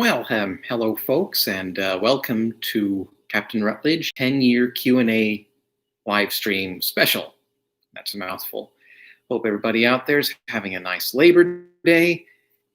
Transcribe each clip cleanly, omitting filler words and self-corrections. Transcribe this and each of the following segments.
Hello, folks, and welcome to Captain Rutlidge 10-year Q&A live stream special. That's a mouthful. Hope everybody out there is having a nice Labor Day.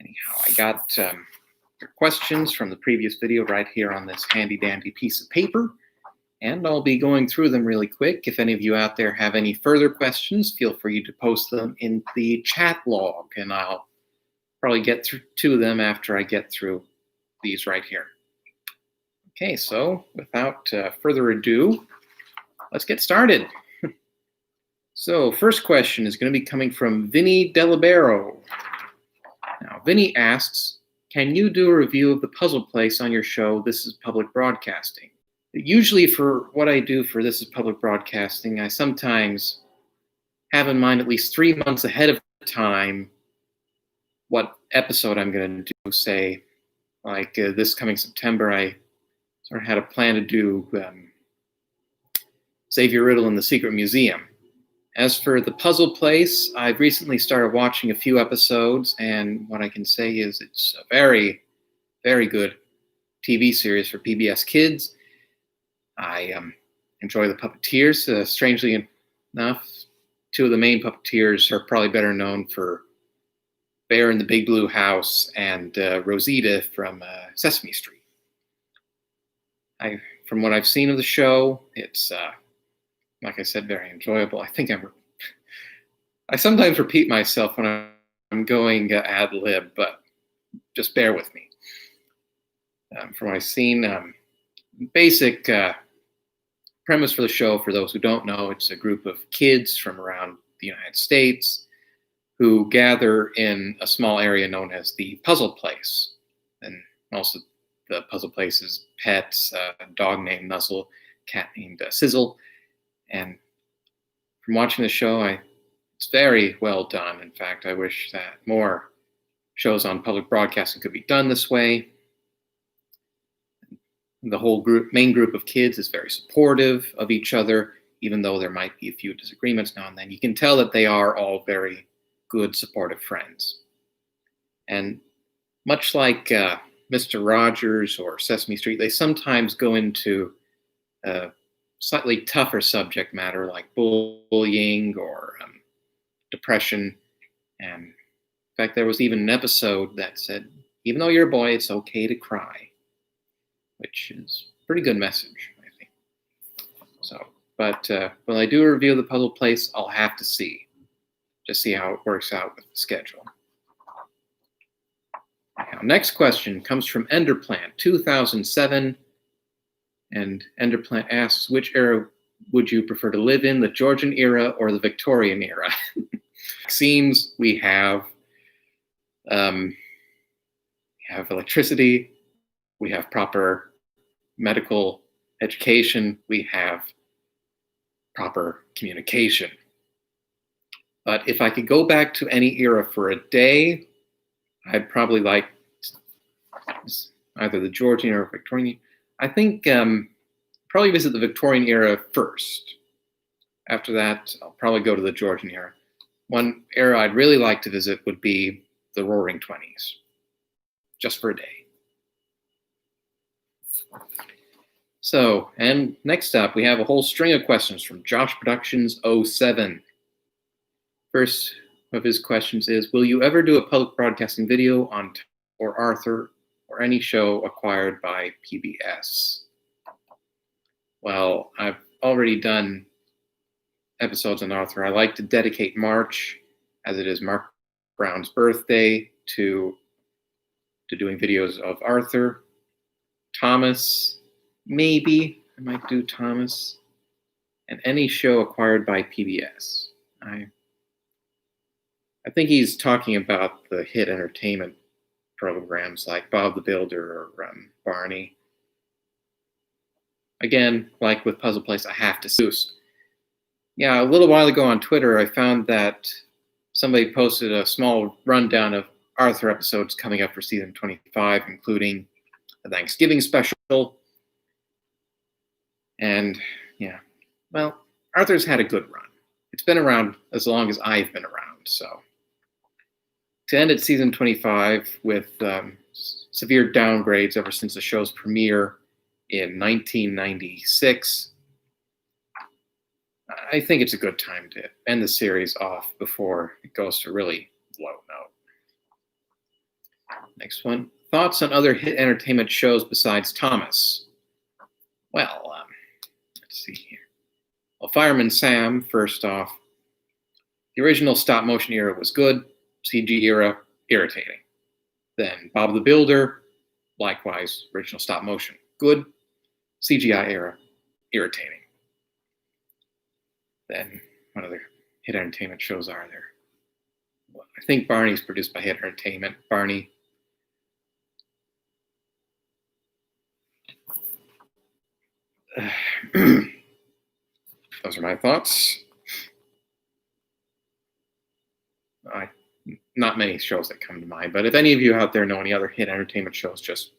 Anyhow, I got your questions from the previous video right here on this handy-dandy piece of paper, and I'll be going through them really quick. If any of you out there have any further questions, feel free to post them in the chat log, and I'll probably get to them after I get through these right here. Okay, so without further ado, let's get started. So first question is going to be coming from Vinny Delibero. Now, Vinny asks, can you do a review of the puzzle place on your show, This is Public Broadcasting? Usually for what I do for This is Public Broadcasting, I sometimes have in mind at least 3 months ahead of time what episode I'm going to do. Say, like this coming September, I sort of had a plan to do Xavier Riddle in the Secret Museum. As for the puzzle place, I've recently started watching a few episodes, and what I can say is it's a very, very good TV series for PBS Kids. I enjoy the puppeteers. Strangely enough, two of the main puppeteers are probably better known for Bear in the Big Blue House and Rosita from Sesame Street. From what I've seen of the show, it's, like I said, very enjoyable. I sometimes repeat myself when I'm going ad lib, but just bear with me. From what I've seen, basic premise for the show, for those who don't know, it's a group of kids from around the United States who gather in a small area known as the puzzle place. And also the puzzle place's pets, a dog named Nuzzle, cat named Sizzle. And from watching the show, it's very well done. In fact, I wish that more shows on public broadcasting could be done this way. The whole main group of kids is very supportive of each other, even though there might be a few disagreements now and then. You can tell that they are all very good, supportive friends. And much like Mr. Rogers or Sesame Street, they sometimes go into slightly tougher subject matter like bullying or depression. And in fact, there was even an episode that said, even though you're a boy, it's okay to cry, which is a pretty good message, I think. So, but when I do a review of the puzzle place, I'll have to see how it works out with the schedule. Now, next question comes from Enderplant 2007, and Enderplant asks, which era would you prefer to live in, the Georgian era or the Victorian era? Seems we have electricity, we have proper medical education, we have proper communication. But if I could go back to any era for a day, I'd probably like either the Georgian or Victorian. I think probably visit the Victorian era first. After that, I'll probably go to the Georgian era. One era I'd really like to visit would be the Roaring '20s, just for a day. So, and next up, we have a whole string of questions from Josh Productions 07. First of his questions is, will you ever do a public broadcasting video on or Arthur or any show acquired by PBS? Well, I've already done episodes on Arthur. I like to dedicate March, as it is Mark Brown's birthday, to doing videos of Arthur. Thomas, maybe I might do Thomas, and any show acquired by PBS. I think he's talking about the hit entertainment programs like Bob the Builder or Barney. Again, like with Puzzle Place, I have to Seuss. Yeah, a little while ago on Twitter, I found that somebody posted a small rundown of Arthur episodes coming up for season 25, including a Thanksgiving special. And yeah, well, Arthur's had a good run. It's been around as long as I've been around, so. To end at season 25 with severe downgrades ever since the show's premiere in 1996. I think it's a good time to end the series off before it goes to really low note. Next one. Thoughts on other hit entertainment shows besides Thomas? Well, let's see here. Well, Fireman Sam, first off. The original stop motion era was good. CG era, irritating. Then Bob the Builder, likewise, original stop motion, good. CGI era, irritating. Then what other hit entertainment shows are there? Well, I think Barney's produced by Hit Entertainment. Barney. Those are my thoughts. Not many shows that come to mind, but if any of you out there know any other hit entertainment shows, just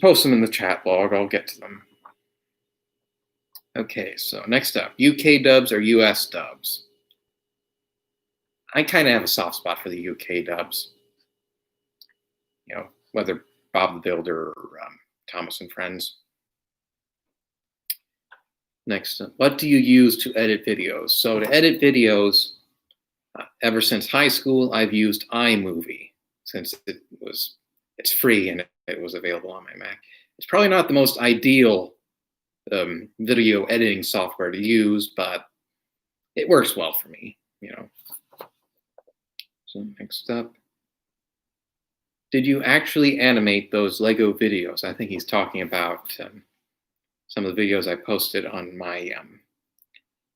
post them in the chat log. I'll get to them. Okay, so next up, UK dubs or US dubs? I kind of have a soft spot for the UK dubs. You know, whether Bob the Builder or Thomas and Friends. Next up, what do you use to edit videos? So to edit videos, ever since high school, I've used iMovie since it's free and it was available on my Mac. It's probably not the most ideal video editing software to use, but it works well for me, you know. So next up, did you actually animate those Lego videos? I think he's talking about some of the videos I posted on my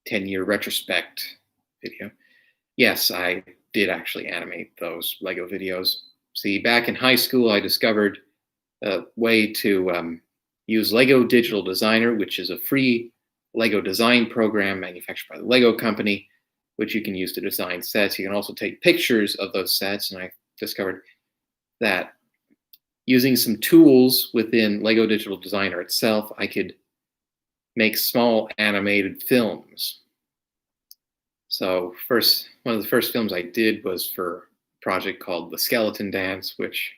10-year retrospect video. Yes, I did actually animate those Lego videos. See, back in high school, I discovered a way to use Lego Digital Designer, which is a free Lego design program manufactured by the Lego company, which you can use to design sets. You can also take pictures of those sets, and I discovered that using some tools within Lego Digital Designer itself, I could make small animated films. So one of the first films I did was for a project called The Skeleton Dance, which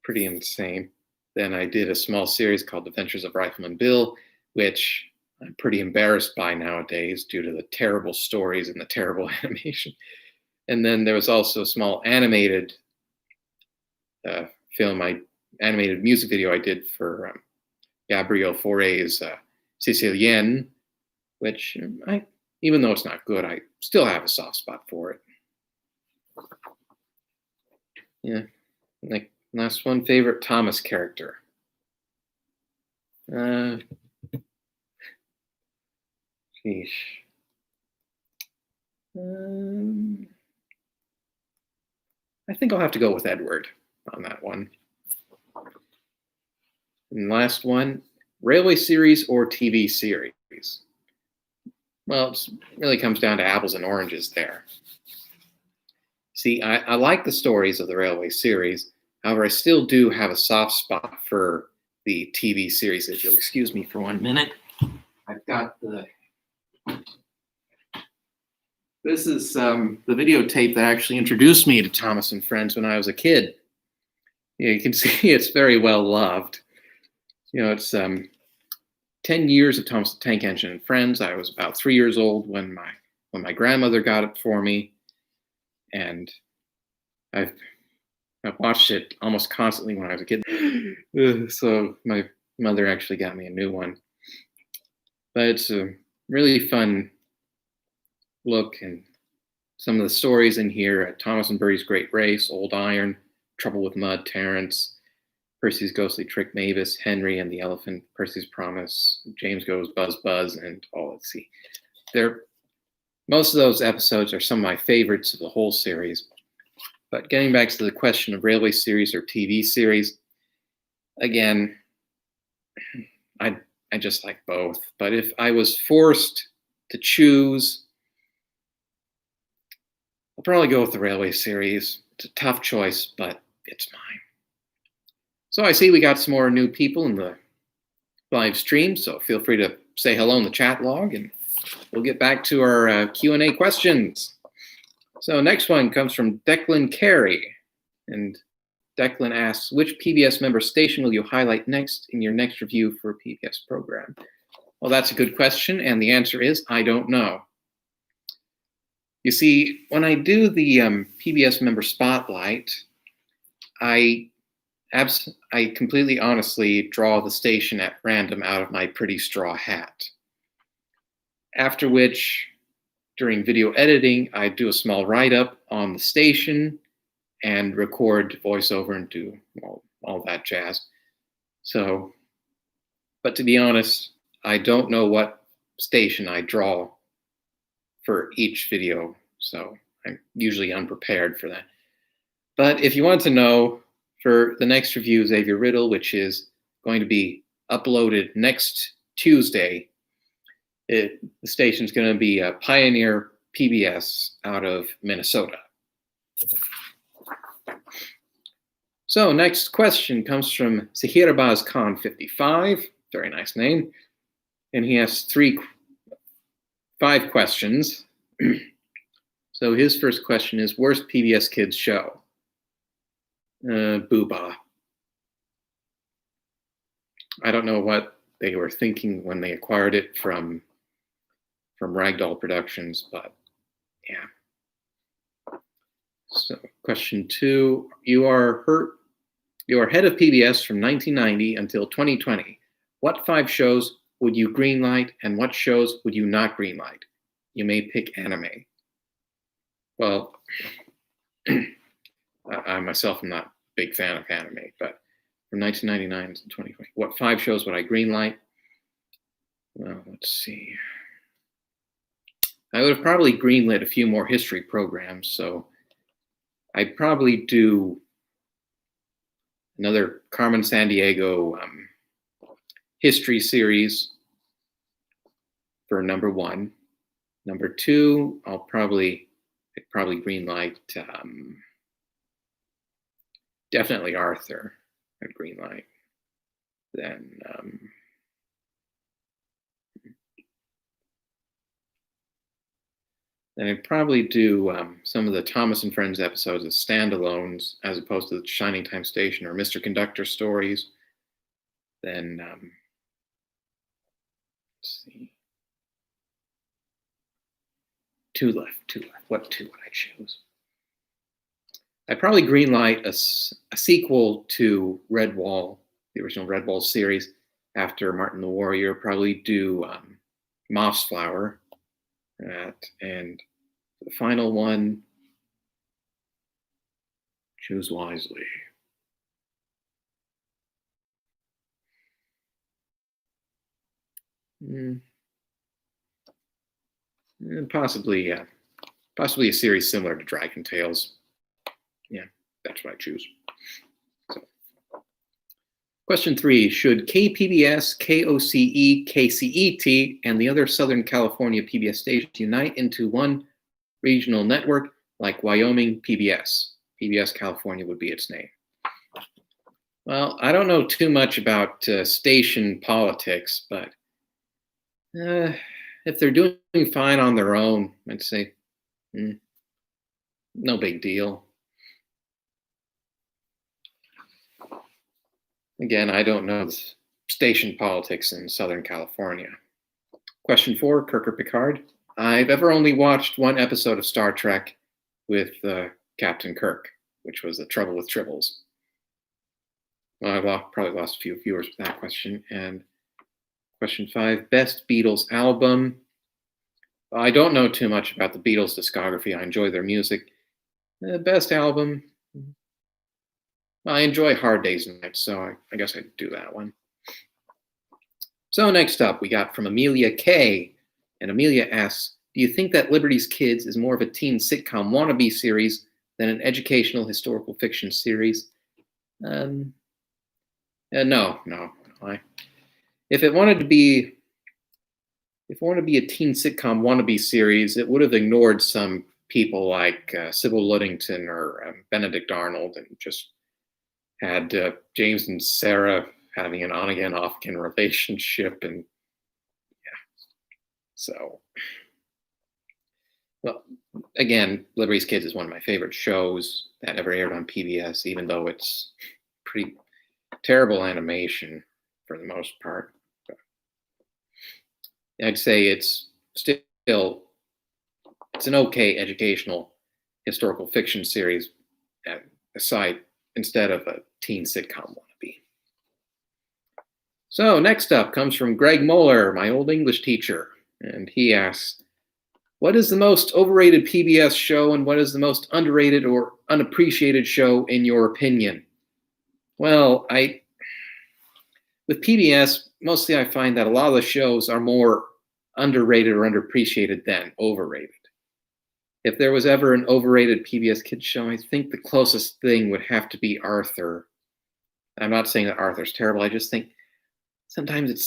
pretty insane. Then I did a small series called Adventures of Rifleman Bill, which I'm pretty embarrassed by nowadays due to the terrible stories and the terrible animation. And then there was also a small animated animated music video I did for Gabriel Fauré's Sicilienne, which even though it's not good, I still have a soft spot for it. Yeah, like last one, favorite Thomas character. Sheesh. I think I'll have to go with Edward on that one. And last one, railway series or TV series? Well, it really comes down to apples and oranges there. See, I like the stories of the railway series. However, I still do have a soft spot for the TV series. If you'll excuse me for 1 minute. I've got this is the videotape that actually introduced me to Thomas and Friends when I was a kid. You can see it's very well loved. You know, it's 10 years of Thomas the Tank Engine and Friends. I was about 3 years old when my grandmother got it for me, and I've watched it almost constantly when I was a kid. So my mother actually got me a new one. But it's a really fun look, and some of the stories in here: Thomas and Bertie's Great Race, Old Iron, Trouble with Mud, Terrence, Percy's Ghostly Trick, Mavis, Henry and the Elephant, Percy's Promise, James Goes Buzz Buzz, and let's see. Most of those episodes are some of my favorites of the whole series. But getting back to the question of railway series or TV series, again, I just like both. But if I was forced to choose, I'll probably go with the railway series. It's a tough choice, but it's mine. So I see we got some more new people in the live stream, so feel free to say hello in the chat log, and we'll get back to our Q&A questions. So next one comes from Declan Carey. And Declan asks, which PBS member station will you highlight next in your next review for a PBS program? Well, that's a good question, and the answer is I don't know. You see, when I do the PBS member spotlight, I completely honestly draw the station at random out of my pretty straw hat. After which, during video editing, I do a small write-up on the station and record voiceover and do all that jazz. So, but to be honest, I don't know what station I draw for each video, so I'm usually unprepared for that. But if you want to know, for the next review, Xavier Riddle, which is going to be uploaded next Tuesday, the station's going to be Pioneer PBS out of Minnesota. So next question comes from Zahirbaz Khan 55, very nice name, and he has 5 questions. So his first question is, worst PBS Kids show? Booba. I don't know what they were thinking when they acquired it from Ragdoll Productions, but yeah. So question 2, you are head of PBS from 1990 until 2020. What 5 shows would you greenlight and what shows would you not greenlight? You may pick anime. Well, I myself am not a big fan of anime, but from 1999 to 2020, what 5 shows would I greenlight? Well, let's see. I would have probably greenlit a few more history programs, so I'd probably do another Carmen Sandiego history series for number 1. Number 2, I'd probably greenlight definitely Arthur at greenlight. Then I'd probably do some of the Thomas and Friends episodes as standalones as opposed to the Shining Time Station or Mr. Conductor stories. Then let's see. 2 left. What 2 would I choose? I'd probably greenlight a sequel to Redwall, the original Redwall series, after Martin the Warrior. Probably do Moth's Flower. And the final one, choose wisely. Possibly a series similar to Dragon Tales. Yeah, that's what I choose. So. Question 3, should KPBS, KOCE, KCET, and the other Southern California PBS stations unite into one regional network like Wyoming PBS? PBS California would be its name. Well, I don't know too much about station politics, but if they're doing fine on their own, I'd say no big deal. Again, I don't know station politics in Southern California. Question 4, Kirk or Picard? I've ever only watched 1 episode of Star Trek with Captain Kirk, which was The Trouble with Tribbles. Well, I probably lost a few viewers with that question. And question 5, best Beatles album? Well, I don't know too much about the Beatles discography. I enjoy their music. Best album? I enjoy Hard Day's Night, so I guess I'd do that one. So next up, we got from Amelia K. And Amelia asks, do you think that Liberty's Kids is more of a teen sitcom wannabe series than an educational historical fiction series? No. If it wanted to be a teen sitcom wannabe series, it would have ignored some people like Sybil Ludington or Benedict Arnold and just had James and Sarah having an on-again, off-again relationship. And yeah, so Well, again, Liberty's Kids is one of my favorite shows that ever aired on PBS, even though it's pretty terrible animation for the most part. I'd say it's still it's an okay educational historical fiction series aside instead of a teen sitcom wannabe. So next up comes from Greg Moeller, my old English teacher, and he asks, what is the most overrated PBS show and what is the most underrated or unappreciated show in your opinion? Well, with PBS, mostly I find that a lot of the shows are more underrated or underappreciated than overrated. If there was ever an overrated PBS Kids show, I think the closest thing would have to be Arthur. I'm not saying that Arthur's terrible. I just think sometimes it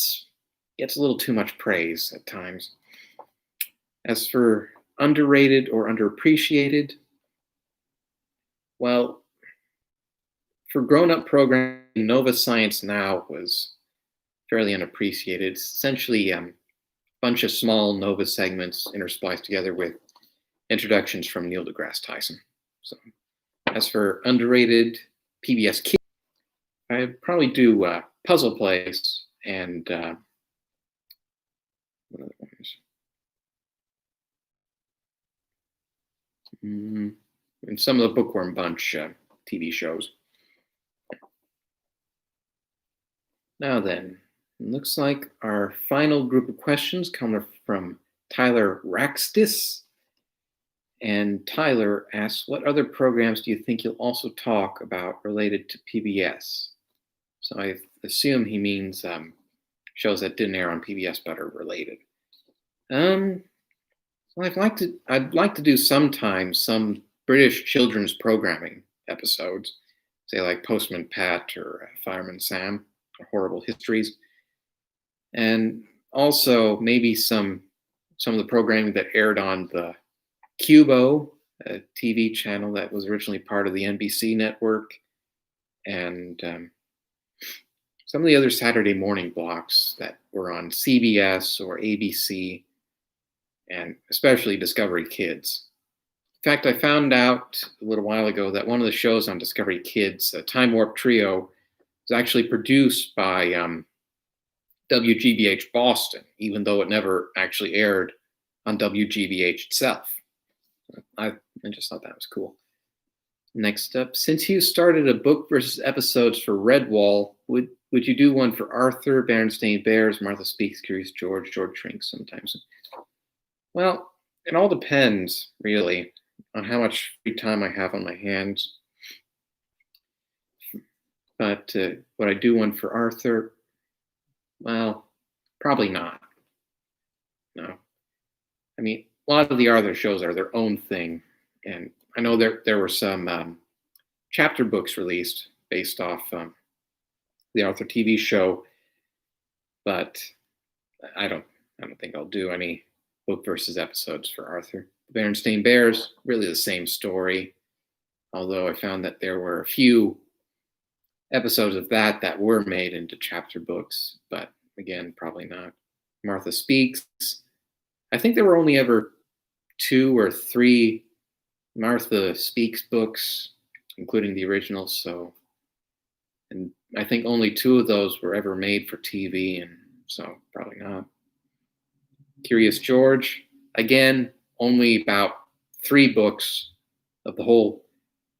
gets a little too much praise at times. As for underrated or underappreciated, well, for grown-up programming, Nova Science Now was fairly unappreciated. It's essentially a bunch of small Nova segments interspliced together with introductions from Neil deGrasse Tyson. So, as for underrated PBS Kids, I'd probably do Puzzle Place and what other ones? And some of the Bookworm Bunch TV shows. Now then, it looks like our final group of questions come from Tyler Raxtis. And Tyler asks, what other programs do you think you'll also talk about related to PBS? So I assume he means shows that didn't air on PBS but are related. So I'd like to do sometimes some British children's programming episodes, say like Postman Pat or Fireman Sam or Horrible Histories, and also maybe some of the programming that aired on the Cubo, a TV channel that was originally part of the NBC network, and some of the other Saturday morning blocks that were on CBS or ABC, and especially Discovery Kids. In fact, I found out a little while ago that one of the shows on Discovery Kids, Time Warp Trio, was actually produced by WGBH Boston, even though it never actually aired on WGBH itself. I just thought that was cool. Next up, since you started a book versus episodes for Redwall, would you do one for Arthur, Berenstain Bears, Martha Speaks, Curious George, George Shrinks sometimes? Well, it all depends, really, on how much free time I have on my hands. But would I do one for Arthur? Well, probably not. No. I mean, a lot of the Arthur shows are their own thing. And I know there were some chapter books released based off the Arthur TV show, but I don't think I'll do any book versus episodes for Arthur. The Berenstain Bears, really the same story, although I found that there were a few episodes of that were made into chapter books, but again, probably not. Martha Speaks, I think there were only ever 2 or 3 Martha Speaks books, including the original, and I think only 2 of those were ever made for TV, and so probably not. Curious George, again, only about 3 books of the whole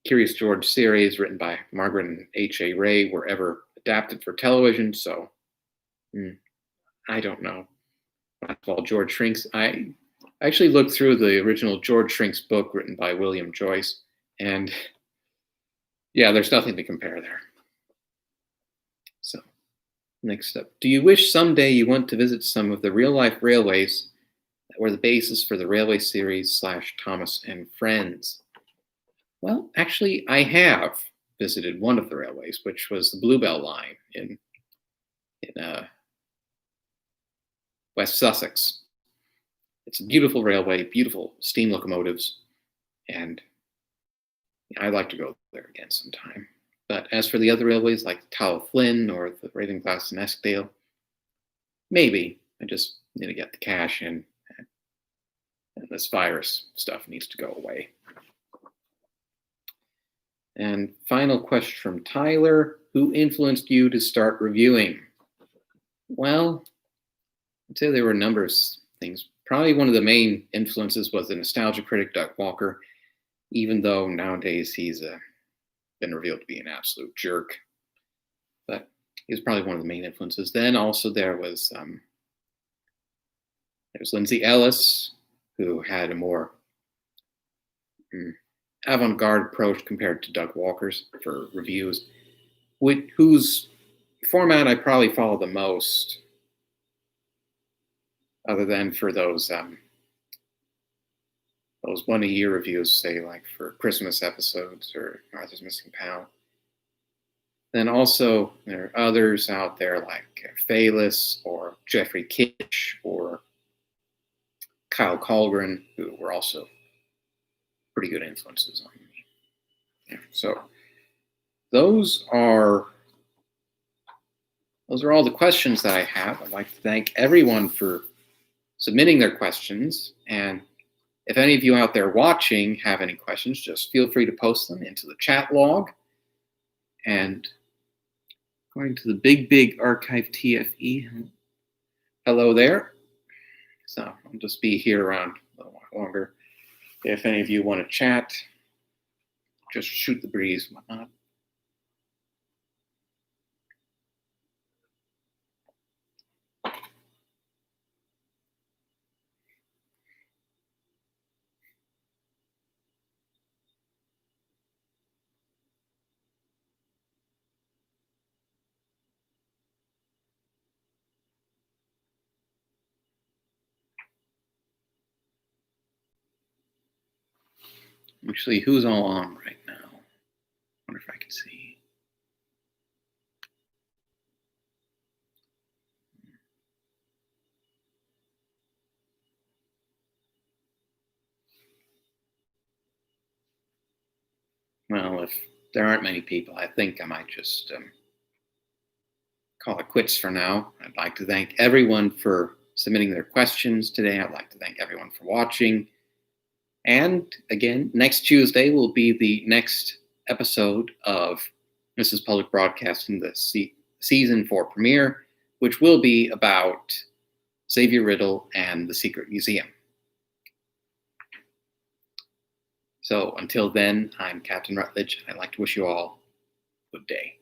Curious George series written by Margaret and H.A. Ray were ever adapted for television, so I don't know. Well, George Shrinks, I actually looked through the original George Shrinks book written by William Joyce, and yeah, there's nothing to compare there. So, next up, do you wish someday you went to visit some of the real-life railways that were the basis for the railway series / Thomas and Friends? Well, actually, I have visited one of the railways, which was the Bluebell line in West Sussex. It's a beautiful railway, beautiful steam locomotives, and I'd like to go there again sometime. But as for the other railways like Tow Flynn or the Ravenglass and Eskdale, maybe. I just need to get the cash in. this virus stuff needs to go away. And final question from Tyler: who influenced you to start reviewing? Well, I'd say there were a number of things. Probably one of the main influences was the nostalgia critic Doug Walker, even though nowadays he's been revealed to be an absolute jerk. But he was probably one of the main influences. Then also there was Lindsay Ellis, who had a more avant-garde approach compared to Doug Walker's for reviews, whose format I probably follow the most, other than for those one-a-year reviews, say like for Christmas episodes or Arthur's Missing Pal. Then also there are others out there like Phalis or Jeffrey Kitch or Kyle Colgren, who were also pretty good influences on me. Yeah, so those are all the questions that I have. I'd like to thank everyone for submitting their questions. And if any of you out there watching have any questions, just feel free to post them into the chat log. And going to the big archive TFE, hello there. So I'll just be here around a little while longer. If any of you want to chat, just shoot the breeze and whatnot. Actually, who's all on right now? I wonder if I can see. Well, if there aren't many people, I think I might just call it quits for now. I'd like to thank everyone for submitting their questions today. I'd like to thank everyone for watching. And again, next Tuesday will be the next episode of This is Public Broadcasting, the season 4 premiere, which will be about Xavier Riddle and the Secret Museum. So until then, I'm Captain Rutlidge. I'd like to wish you all a good day.